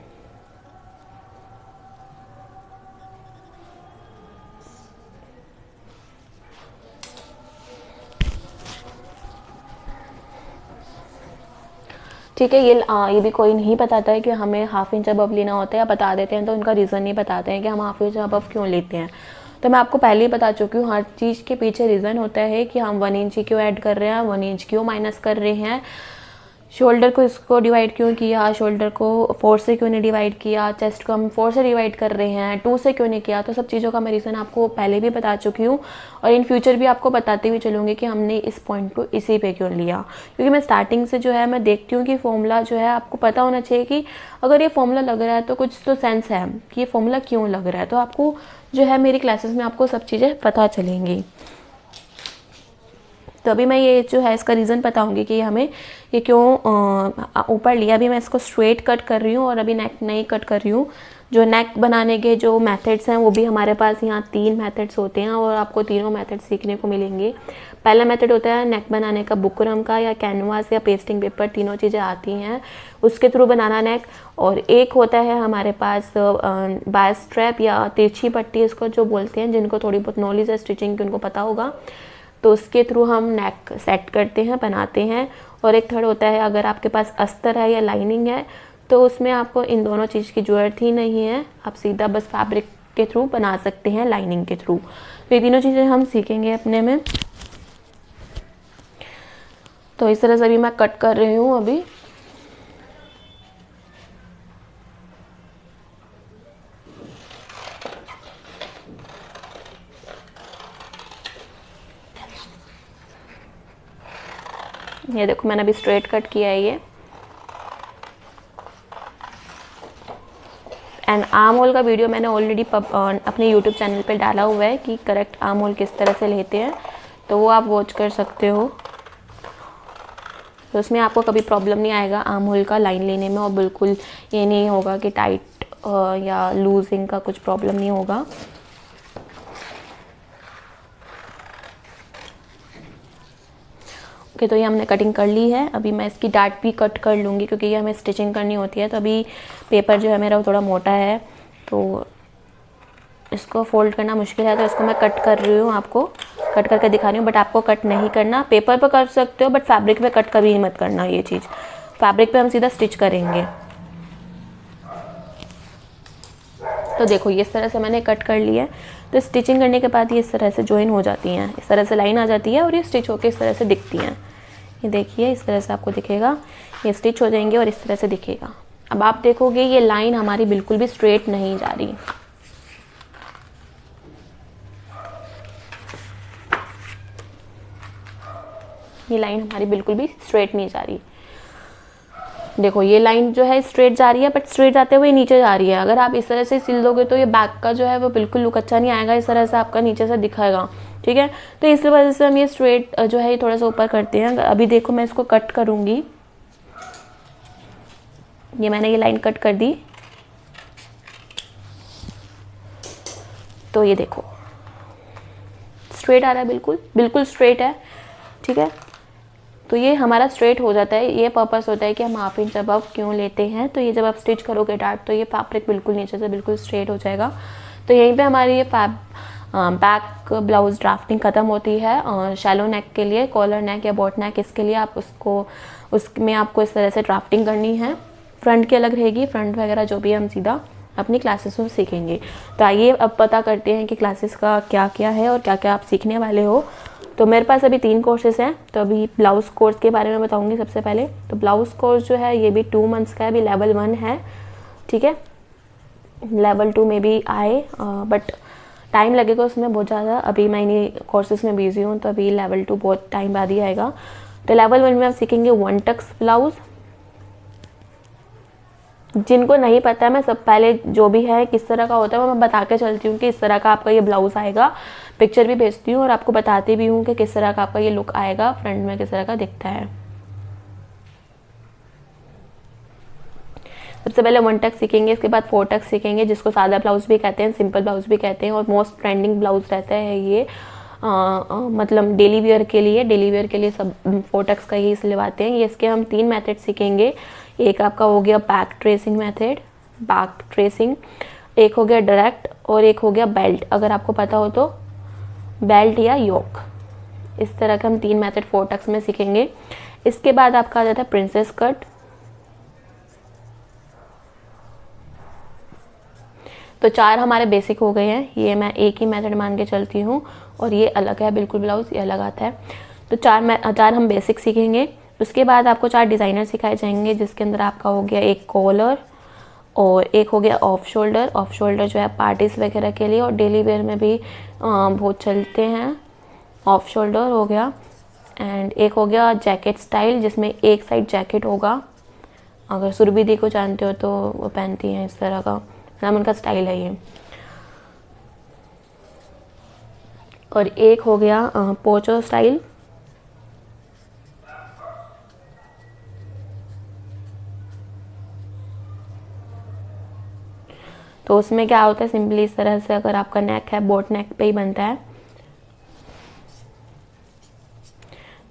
ठीक है, ये भी कोई नहीं बताता है कि हमें 1/2 इंच अबव लेना होता है, या बता देते हैं तो उनका रीज़न नहीं बताते हैं कि हम 1/2 इंच अबव क्यों लेते हैं। तो मैं आपको पहले ही बता चुकी हूँ, हर चीज़ के पीछे रीज़न होता है कि हम 1 इंच क्यों ऐड कर रहे हैं, 1 इंच क्यों माइनस कर रहे हैं, शोल्डर को इसको डिवाइड क्यों किया, शोल्डर को 4 से क्यों नहीं डिवाइड किया, चेस्ट को हम 4 से डिवाइड कर रहे हैं, 2 से क्यों नहीं किया। तो सब चीज़ों का मैं रीज़न आपको पहले भी बता चुकी हूँ और इन फ्यूचर भी आपको बताते हुए चलूँगी कि हमने इस पॉइंट को इसी पे क्यों लिया। क्योंकि मैं स्टार्टिंग से जो है मैं देखती हूँ कि फॉर्मूला जो है आपको पता होना चाहिए कि अगर ये फॉर्मूला लग रहा है तो कुछ तो सेंस है कि ये फॉर्मूला क्यों लग रहा है। तो आपको जो है मेरी क्लासेस में आपको सब चीज़ें पता चलेंगी। तो अभी मैं ये जो है इसका रीज़न बताऊंगी कि हमें ये क्यों ऊपर लिया। अभी मैं इसको स्ट्रेट कट कर रही हूँ और अभी नेक नहीं कट कर रही हूँ। जो नेक बनाने के जो मेथड्स हैं वो भी हमारे पास यहाँ 3 मेथड्स होते हैं और आपको तीनों मेथड सीखने को मिलेंगे। पहला मेथड होता है नेक बनाने का, बुकरम का या कैनवास या पेस्टिंग पेपर, तीनों चीज़ें आती हैं, उसके थ्रू बनाना नेक। और एक होता है हमारे पास बाय स्ट्रैप या तिरछी पट्टी इसको जो बोलते हैं, जिनको थोड़ी बहुत नॉलेज है स्टिचिंग की उनको पता होगा, तो उसके थ्रू हम नेक सेट करते हैं, बनाते हैं। और एक थर्ड होता है अगर आपके पास अस्तर है या लाइनिंग है तो उसमें आपको इन दोनों चीज़ की ज़रूरत ही नहीं है, आप सीधा बस फैब्रिक के थ्रू बना सकते हैं, लाइनिंग के थ्रू। तो ये तीनों चीज़ें हम सीखेंगे अपने में। तो इस तरह से भी मैं कट कर रही हूँ अभी। ये देखो मैंने अभी स्ट्रेट कट किया है ये। एंड आर्म होल का वीडियो मैंने ऑलरेडी अपने यूट्यूब चैनल पे डाला हुआ है कि करेक्ट आर्म होल किस तरह से लेते हैं, तो वो आप वॉच कर सकते हो। तो उसमें आपको कभी प्रॉब्लम नहीं आएगा आर्म होल का लाइन लेने में, और बिल्कुल ये नहीं होगा कि टाइट या लूजिंग का कुछ प्रॉब्लम नहीं होगा। ओके, तो ये हमने कटिंग कर ली है। अभी मैं इसकी डार्ट भी कट कर लूँगी क्योंकि ये हमें स्टिचिंग करनी होती है। तो अभी पेपर जो है मेरा वो थोड़ा मोटा है तो इसको फोल्ड करना मुश्किल है, तो इसको मैं कट कर रही हूँ आपको कट करके दिखा रही हूँ, बट आपको कट नहीं करना। पेपर पर कर सकते हो बट फैब्रिक पे कट कभी मत करना। ये चीज़ फैब्रिक पे हम सीधा स्टिच करेंगे। तो देखो ये इस तरह से मैंने कट कर लिया है। तो स्टिचिंग करने के बाद ये इस तरह से ज्वाइन हो जाती हैं, इस तरह से लाइन आ जाती है और ये स्टिच होकर इस तरह से दिखती हैं। ये देखिए इस तरह से आपको दिखेगा, ये स्टिच हो जाएंगे और इस तरह से दिखेगा। अब आप देखोगे ये लाइन हमारी बिल्कुल भी स्ट्रेट नहीं जा रही। ये लाइन हमारी बिल्कुल भी स्ट्रेट नहीं जा रही। देखो ये लाइन जो है स्ट्रेट जा रही है, बट स्ट्रेट जाते हुए नीचे जा रही है। अगर आप इस तरह से सिल दोगे तो ये बैक का जो है वो बिल्कुल लुक अच्छा नहीं आएगा, इस तरह से आपका नीचे से दिखाएगा। ठीक है, तो इस वजह से हम ये स्ट्रेट जो है थोड़ा सा ऊपर करते हैं। अभी देखो मैं इसको कट करूँगी। ये मैंने ये लाइन कट कर दी। तो ये देखो स्ट्रेट आ रहा है, बिल्कुल बिल्कुल स्ट्रेट है। ठीक है, तो ये हमारा स्ट्रेट हो जाता है। ये पर्पस होता है कि हम हाफ इंच अबव क्यों लेते हैं। तो ये जब आप स्टिच करोगे डार्ट तो ये फैब्रिक बिल्कुल नीचे से बिल्कुल स्ट्रेट हो जाएगा। तो यहीं पे हमारी ये बैक ब्लाउज ड्राफ्टिंग ख़त्म होती है। और शैलो नेक के लिए, कॉलर नेक या बॉट नेक, इसके लिए आप उसमें आपको इस तरह से ड्राफ्टिंग करनी है। फ्रंट की अलग रहेगी, फ्रंट वगैरह जो भी हम सीधा अपनी क्लासेस में सीखेंगे। तो आइए अब पता करते हैं कि क्लासेस का क्या क्या है और क्या क्या आप सीखने वाले हो। तो मेरे पास अभी 3 कोर्सेज हैं। तो अभी ब्लाउज़ कोर्स के बारे में बताऊंगी सबसे पहले। तो ब्लाउज़ कोर्स जो है ये भी 2 मंथ्स का है, अभी लेवल 1 है। ठीक है, लेवल 2 में भी आए बट टाइम लगेगा उसमें बहुत ज़्यादा। अभी मैं इन्हीं कोर्सेज में बिजी हूँ, तो अभी लेवल 2 बहुत टाइम बाद ही आएगा। तो लेवल 1 में आप सीखेंगे 1 टक्स ब्लाउज़। जिनको नहीं पता है, मैं सब पहले जो भी है किस तरह का होता है मैं बता के चलती हूँ कि इस तरह का आपका ये ब्लाउज़ आएगा। पिक्चर भी भेजती हूँ और आपको बताती भी हूँ कि किस तरह का आपका ये लुक आएगा, फ्रंट में किस तरह का दिखता है। सबसे पहले 1 टक्स सीखेंगे, इसके बाद 4 टक्स सीखेंगे, जिसको सादा ब्लाउज़ भी कहते हैं, सिंपल ब्लाउज़ भी कहते हैं। और मोस्ट ट्रेंडिंग ब्लाउज़ रहता है ये मतलब डेली वेयर के लिए सब 4 टक्स का ही सिलवाते हैं। ये इसके हम 3 मेथड सीखेंगे। एक आपका हो गया back tracing method, back tracing, एक हो गया डायरेक्ट और एक हो गया बेल्ट। अगर आपको पता हो तो बेल्ट या योक, इस तरह का हम 3 मेथड 4 टक्स में सीखेंगे। इसके बाद आपका आ जाता है प्रिंसेस कट। तो 4 हमारे बेसिक हो गए हैं। ये मैं एक ही मेथड मान के चलती हूँ और ये अलग है बिल्कुल, ब्लाउज़ ये अलग आता है। तो 4 हम बेसिक सीखेंगे। उसके बाद आपको 4 डिज़ाइनर सिखाए जाएंगे, जिसके अंदर आपका हो गया एक कॉलर और एक हो गया ऑफ शोल्डर। ऑफ शोल्डर जो है पार्टीज वगैरह के लिए और डेली वेयर में भी बहुत चलते हैं। ऑफ शोल्डर हो गया। एंड एक हो गया जैकेट स्टाइल, जिसमें एक साइड जैकेट होगा। अगर सुरभि दी को जानते हो तो वो पहनती हैं इस तरह का, नाम उनका स्टाइल है ये। और एक हो गया पोचो स्टाइल। तो उसमें क्या होता है, सिंपली इस तरह से अगर आपका नेक है बोट नेक पे ही बनता है,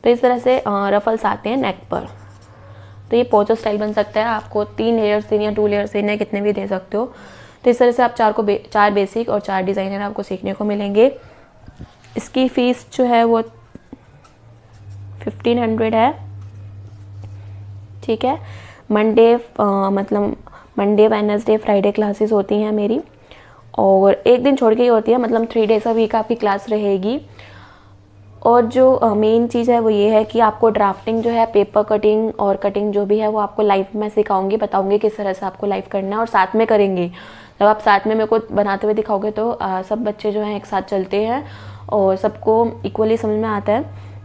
तो इस तरह से रफल्स आते हैं नेक पर। तो ये पोचो स्टाइल बन सकता है। आपको 3 लेयर्स देने या 2 लेयर्स देने, कितने भी दे सकते हो। तो इस तरह से आप 4 बेसिक और 4 डिज़ाइनर आपको सीखने को मिलेंगे। इसकी फ़ीस जो है वो 1500 है। ठीक है, मंडे वेडनेसडे फ्राइडे क्लासेस होती हैं मेरी, और एक दिन छोड़ के ही होती है, मतलब 3 डेज अ वीक आपकी क्लास रहेगी। और जो मेन चीज़ है वो ये है कि आपको ड्राफ्टिंग जो है, पेपर कटिंग और कटिंग जो भी है वो आपको लाइव में सिखाऊंगी, बताऊंगी किस तरह से आपको लाइव करना है, और साथ में करेंगे। जब आप साथ में मेरे को बनाते हुए दिखाओगे तो सब बच्चे जो हैं एक साथ चलते हैं और सबको इक्वली समझ में आता है।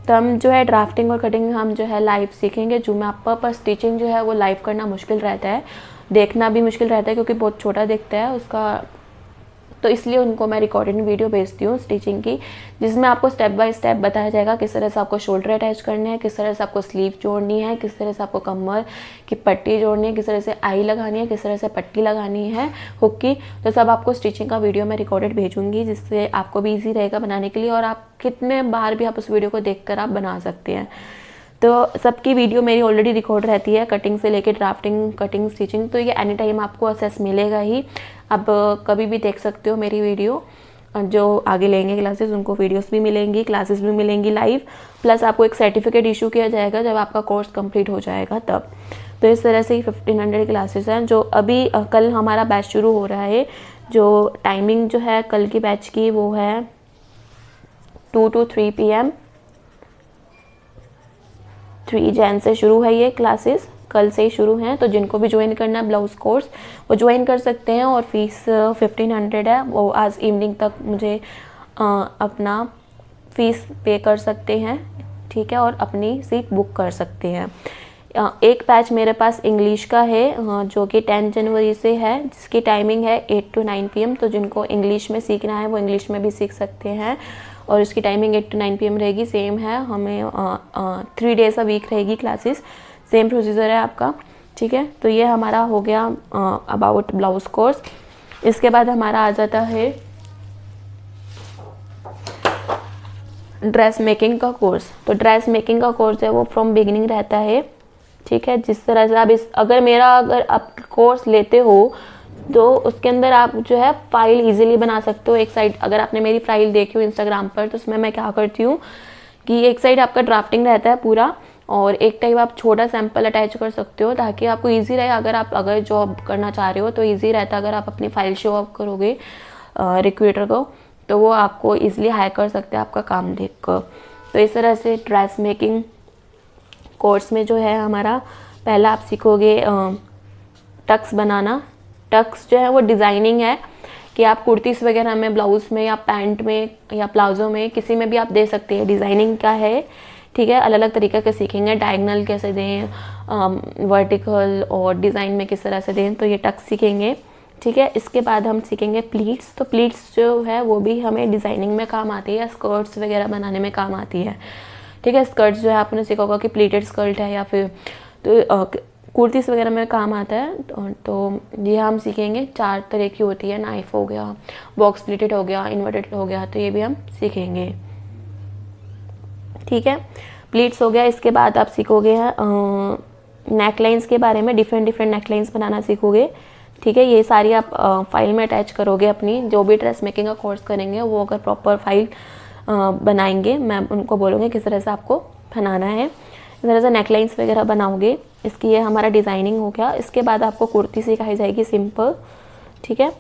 तो हम जो है ड्राफ्टिंग और कटिंग हम जो है लाइव सीखेंगे। जूम ऐप पर स्टिचिंग जो है वो लाइव करना मुश्किल रहता है, देखना भी मुश्किल रहता है क्योंकि बहुत छोटा दिखता है उसका। तो इसलिए उनको मैं रिकॉर्डेड वीडियो भेजती हूँ स्टिचिंग की, जिसमें आपको स्टेप बाय स्टेप बताया जाएगा किस तरह से आपको शोल्डर अटैच करने हैं, किस तरह से आपको स्लीव जोड़नी है, किस तरह से आपको कमर की पट्टी जोड़नी है, किस तरह से आई लगानी है, किस तरह से पट्टी लगानी है हुक की। तो सब आपको स्टिचिंग का वीडियो मैं रिकॉर्डेड भेजूँगी, जिससे आपको भी ईजी रहेगा बनाने के लिए, और आप कितने बार भी आप उस वीडियो को देख कर आप बना सकते हैं। तो सबकी वीडियो मेरी ऑलरेडी रिकॉर्ड रहती है, कटिंग से लेके ड्राफ्टिंग, कटिंग, स्टिचिंग। तो ये एनी टाइम आपको एक्सेस मिलेगा ही, आप कभी भी देख सकते हो मेरी वीडियो। जो आगे लेंगे क्लासेस उनको वीडियोस भी मिलेंगी, क्लासेस भी मिलेंगी लाइव, प्लस आपको एक सर्टिफिकेट इशू किया जाएगा जब आपका कोर्स कंप्लीट हो जाएगा तब। तो इस तरह से ही 1500 क्लासेस हैं जो अभी कल हमारा बैच शुरू हो रहा है। जो टाइमिंग जो है कल की बैच की वो है 2 to 3 PM। 3 जैन से शुरू है ये क्लासेस, कल से ही शुरू हैं। तो जिनको भी ज्वाइन करना है ब्लाउज़ कोर्स वो ज्वाइन कर सकते हैं और फीस 1500 है। वो आज इवनिंग तक मुझे अपना फ़ीस पे कर सकते हैं, ठीक है, और अपनी सीट बुक कर सकते हैं। एक बैच मेरे पास इंग्लिश का है जो कि 10 जनवरी से है, जिसकी टाइमिंग है 8 to 9 PM। तो जिनको इंग्लिश में सीखना है वो इंग्लिश में भी सीख सकते हैं और इसकी टाइमिंग 8 to 9 PM रहेगी। सेम है, हमें 3 days अ वीक रहेगी क्लासेस, सेम प्रोसीजर है आपका, ठीक है। तो ये हमारा हो गया अबाउट ब्लाउज़ कोर्स। इसके बाद हमारा आ जाता है ड्रेस मेकिंग का कोर्स। तो ड्रेस मेकिंग का कोर्स है वो फ्रॉम बिगिनिंग रहता है, ठीक है। जिस तरह से आप अगर आप कोर्स लेते हो तो उसके अंदर आप जो है फाइल इजीली बना सकते हो। एक साइड अगर आपने मेरी फाइल देखी हो इंस्टाग्राम पर तो उसमें मैं क्या करती हूँ कि एक साइड आपका ड्राफ्टिंग रहता है पूरा और एक टाइप आप छोटा सैंपल अटैच कर सकते हो ताकि आपको इजी रहे। अगर जॉब करना चाह रहे हो तो इजी रहता है। अगर आप अपनी फाइल शो अप करोगे रिक्रूटर को तो वो आपको इजीली हायर कर सकते हैं आपका काम देख कर। तो इस तरह से ड्रेस मेकिंग कोर्स में जो है हमारा पहला आप सीखोगे टक्स बनाना। टक्स जो है वो डिज़ाइनिंग है कि आप कुर्तीस वगैरह में, ब्लाउज़ में या पैंट में या प्लाजो में किसी में भी आप दे सकते हैं। डिज़ाइनिंग का है, ठीक है। अलग अलग तरीके के सीखेंगे, डायगनल कैसे दें, वर्टिकल और डिज़ाइन में किस तरह से दें, तो ये टक्स सीखेंगे, ठीक है। इसके बाद हम सीखेंगे प्लीट्स। तो प्लीट्स जो है वो भी हमें डिज़ाइनिंग में काम आती है या स्कर्ट्स वगैरह बनाने में काम आती है, ठीक है। स्कर्ट्स जो है आपने सीखा होगा कि प्लीटेड स्कर्ट है या फिर तो कुर्तीस वगैरह में काम आता है। तो ये हम सीखेंगे। 4 तरह की होती है, नाइफ हो गया, बॉक्स प्लीटेड हो गया, इन्वर्टेड हो गया, तो ये भी हम सीखेंगे, ठीक है। प्लीट्स हो गया। इसके बाद आप सीखोगे नेकलाइंस के बारे में, डिफरेंट नेकलाइंस बनाना सीखोगे, ठीक है। ये सारी आप फाइल में अटैच करोगे अपनी, जो भी ड्रेस मेकिंग का कोर्स करेंगे वो अगर प्रॉपर फाइल बनाएंगे, मैं उनको बोलूँगी किस तरह से आपको बनाना है। इस तरह से नेकलाइंस वगैरह बनाओगे। इसकी ये हमारा डिज़ाइनिंग हो गया। इसके बाद आपको कुर्ती सिखाई जाएगी सिंपल, ठीक है।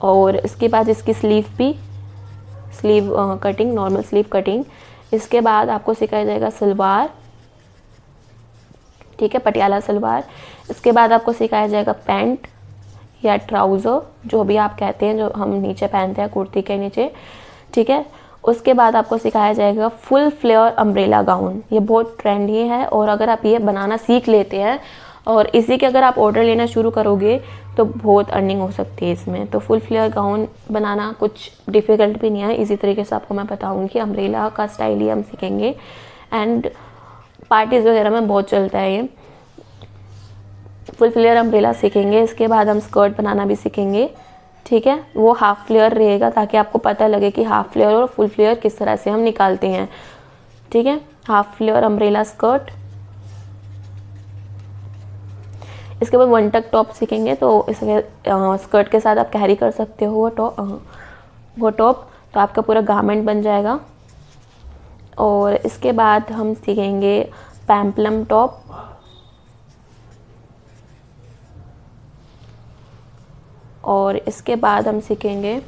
और इसके बाद इसकी sleeve cutting, normal sleeve cutting. इसके बाद आपको सिखाया जाएगा सलवार, ठीक है, पटियाला सलवार। इसके बाद आपको सिखाया जाएगा पैंट या ट्राउज़र, जो भी आप कहते हैं, जो हम नीचे पहनते हैं कुर्ती के नीचे, ठीक है। उसके बाद आपको सिखाया जाएगा फुल फ्लेयर अम्ब्रेला गाउन। ये बहुत ट्रेंडी है और अगर आप ये बनाना सीख लेते हैं और इसी के अगर आप ऑर्डर लेना शुरू करोगे तो बहुत अर्निंग हो सकती है इसमें। तो फुल फ्लेयर गाउन बनाना कुछ डिफ़िकल्ट भी नहीं है, इसी तरीके से आपको मैं बताऊंगी। अम्ब्रेला का स्टाइल ही हम सीखेंगे एंड पार्टीज़ वगैरह में बहुत चलता है ये। फुल फ्लेयर अम्ब्रेला सीखेंगे। इसके बाद हम स्कर्ट बनाना भी सीखेंगे, ठीक है। वो हाफ फ्लेयर रहेगा ताकि आपको पता लगे कि हाफ फ्लेयर और फुल फ्लेयर किस तरह से हम निकालते हैं, ठीक है। Half flare umbrella skirt. इसके बाद वन टक टॉप सीखेंगे। तो इसमें स्कर्ट के साथ आप कैरी कर सकते हो वो टॉप, तो आपका पूरा गारमेंट बन जाएगा। और इसके बाद हम सीखेंगे पैम्पलम टॉप, और इसके बाद हम सीखेंगे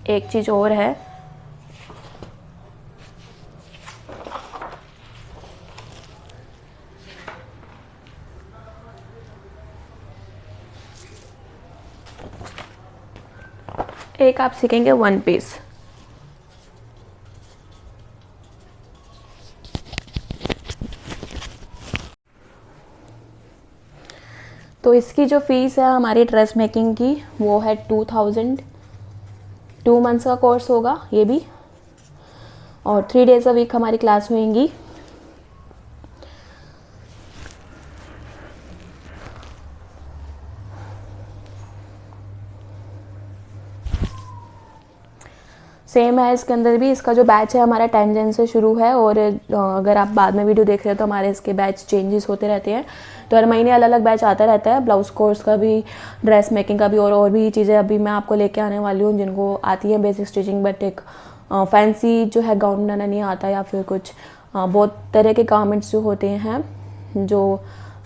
एक चीज़ और है, एक आप सीखेंगे वन पीस। तो इसकी जो फ़ीस है हमारी ड्रेस मेकिंग की वो है 2000। 2 मंथ्स का कोर्स होगा ये भी, और 3 days अ वीक हमारी क्लास होंगी। सेम है इसके अंदर भी। इसका जो बैच है हमारा 10 जन से शुरू है, और अगर आप बाद में वीडियो देख रहे हो तो हमारे इसके बैच चेंजेस होते रहते हैं। तो हर महीने अलग अलग बैच आता रहता है, ब्लाउज़ कोर्स का भी, ड्रेस मेकिंग का भी, और भी चीज़ें अभी मैं आपको लेके आने वाली हूँ जिनको आती है बेसिक स्टिचिंग, बट एक फैंसी जो है गाउन बनाना नहीं आता, या फिर कुछ बहुत तरह के गारमेंट्स जो होते हैं जो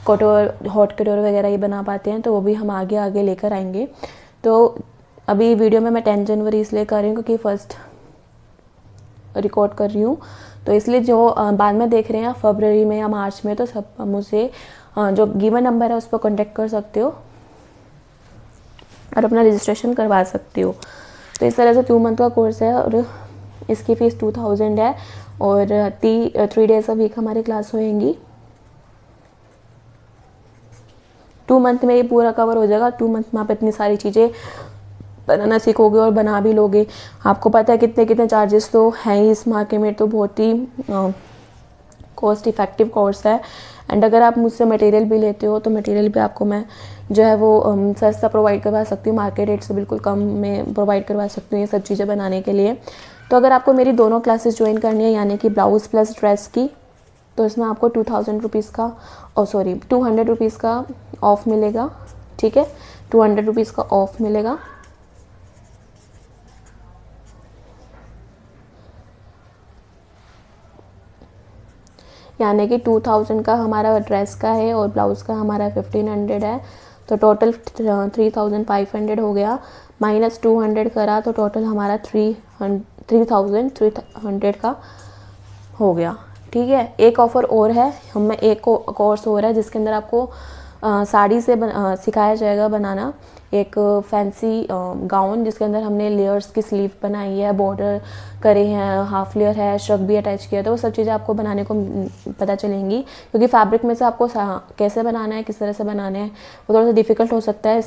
कटोर, हॉट कटोर वगैरह ये बना पाते हैं, तो वो भी हम आगे आगे लेकर आएंगे। तो अभी वीडियो में मैं 10 जनवरी इसलिए कर रही हूँ क्योंकि फर्स्ट रिकॉर्ड कर रही हूँ, तो इसलिए जो बाद में देख रहे हैं फरवरी में या मार्च में, तो सब मुझे जो गिवन नंबर है उस पर कॉन्टेक्ट कर सकते हो और अपना रजिस्ट्रेशन करवा सकते हो। तो इस तरह से 2 मंथ का कोर्स है और इसकी फ़ीस 2000 है, और 3 डेज़ अ वीक हमारी क्लास होएंगी। 2 मंथ में ये पूरा कवर हो जाएगा। 2 मंथ में आप इतनी सारी चीज़ें बनाना सीखोगे और बना भी लोगे। आपको पता है कितने कितने चार्जेस तो हैं ही इस मार्केट में, तो बहुत ही कॉस्ट इफ़ेक्टिव कोर्स है। एंड अगर आप मुझसे मटेरियल भी लेते हो तो मटेरियल भी आपको मैं जो है वो सस्ता प्रोवाइड करवा सकती हूँ, मार्केट रेट से बिल्कुल कम में प्रोवाइड करवा सकती हूँ ये सब चीज़ें बनाने के लिए। तो अगर आपको मेरी दोनों क्लासेस ज्वाइन करनी है, यानी कि ब्लाउज़ प्लस ड्रेस की, तो इसमें आपको 200 रुपीज़ का 200 रुपीज़ का ऑफ़ मिलेगा। ठीक है, 200 रुपीज़ का ऑफ़ मिलेगा। यानी कि 2000 का हमारा ड्रेस का है और ब्लाउज़ का हमारा 1500 है, तो टोटल 3500 हो गया। माइनस 200 करा तो टोटल हमारा 3300 का हो गया। ठीक है, एक ऑफ़र और है, हमें एक कोर्स और है जिसके अंदर आपको साड़ी से सिखाया जाएगा बनाना एक फैंसी गाउन, जिसके अंदर हमने लेयर्स की स्लीव बनाई है, बॉर्डर करे हैं, हाफ लेयर है, श्रग भी अटैच किया, तो वो सब चीज़ें आपको बनाने को पता चलेंगी। क्योंकि फैब्रिक में से आपको कैसे बनाना है, किस तरह से बनाना है, वो थोड़ा सा डिफ़िकल्ट हो सकता है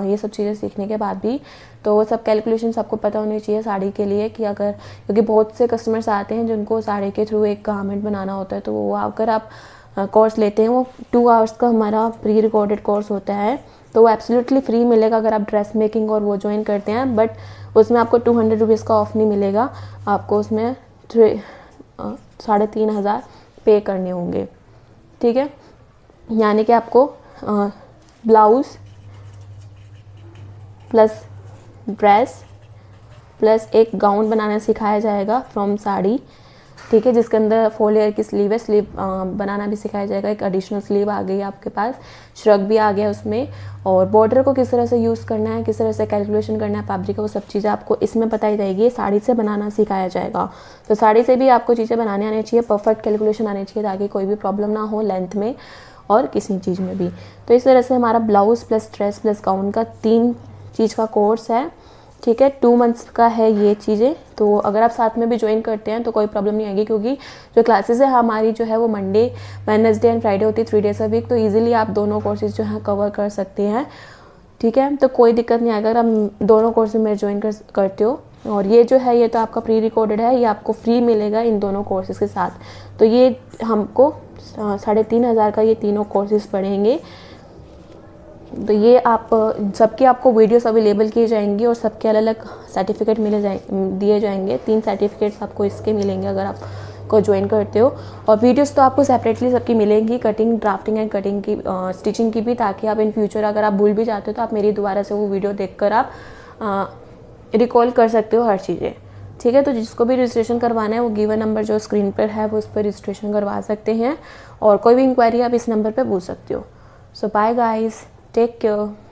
ये सब चीज़ें सीखने के बाद भी। तो वो सब कैलकुलेशंस आपको पता होनी चाहिए साड़ी के लिए, कि अगर, क्योंकि बहुत से कस्टमर्स आते हैं जिनको साड़ी के थ्रू एक गारमेंट बनाना होता है, तो वो अगर आप कोर्स लेते हैं, वो 2 आवर्स का हमारा प्री रिकॉर्डेड कोर्स होता है, तो वो एब्सोल्युटली फ्री मिलेगा अगर आप ड्रेस मेकिंग और वो ज्वाइन करते हैं। बट उसमें आपको 200 रुपीज़ का ऑफ़ नहीं मिलेगा, आपको उसमें 3500 पे करने होंगे। ठीक है, यानी कि आपको ब्लाउज़ प्लस ड्रेस प्लस एक गाउन बनाना सिखाया जाएगा फ्रॉम साड़ी। ठीक है, जिसके अंदर 4 लेयर की स्लीव है, स्लीव बनाना भी सिखाया जाएगा। एक एडिशनल स्लीव आ गई आपके पास, श्रग भी आ गया उसमें, और बॉर्डर को किस तरह से यूज़ करना है, किस तरह से कैलकुलेशन करना है फैब्रिक का, वो सब चीज़ें आपको इसमें बताई जाएगी। साड़ी से बनाना सिखाया जाएगा, तो साड़ी से भी आपको चीज़ें बनाने आनी चाहिए, परफेक्ट कैलकुलेशन आनी चाहिए, ताकि कोई भी प्रॉब्लम ना हो लेंथ में और किसी चीज़ में भी। तो इस तरह से हमारा blouse plus dress plus gown का 3 चीज़ का कोर्स है। ठीक है, 2 मंथ्स का है ये चीज़ें। तो अगर आप साथ में भी ज्वाइन करते हैं तो कोई प्रॉब्लम नहीं आएगी, क्योंकि जो क्लासेस है हमारी जो है वो मंडे, वेडनेसडे एंड फ्राइडे होती है, 3 डेज़ अ वीक, तो इजीली आप दोनों कोर्सेज जो है कवर कर सकते हैं। ठीक है, तो कोई दिक्कत नहीं आएगा अगर आप दोनों कोर्सेज में ज्वाइन करते हो। और ये जो है ये तो आपका प्री रिकॉर्डेड है, ये आपको फ्री मिलेगा इन दोनों कोर्सेज के साथ। तो ये हमको 3500 का ये तीनों कोर्सेज पढ़ेंगे। तो ये आप सबकी आपको वीडियोस अवेलेबल की जाएंगी और सबके अलग अलग सर्टिफिकेट दिए जाएंगे। 3 सर्टिफिकेट्स आपको इसके मिलेंगे अगर आप को ज्वाइन करते हो, और वीडियोस तो आपको सेपरेटली सबकी मिलेंगी, कटिंग, ड्राफ्टिंग एंड कटिंग की, स्टिचिंग की भी, ताकि आप इन फ्यूचर अगर आप भूल भी जाते हो तो आप मेरी दोबारा से वो वीडियो देखकर आप रिकॉल कर सकते हो हर चीज़ें। ठीक है, तो जिसको भी रजिस्ट्रेशन करवाना है वो गिवन नंबर जो स्क्रीन पर है वो उस पर रजिस्ट्रेशन करवा सकते हैं, और कोई भी इंक्वायरी आप इस नंबर पर पूछ सकते हो। सो बाय गाइज, टेक केयर।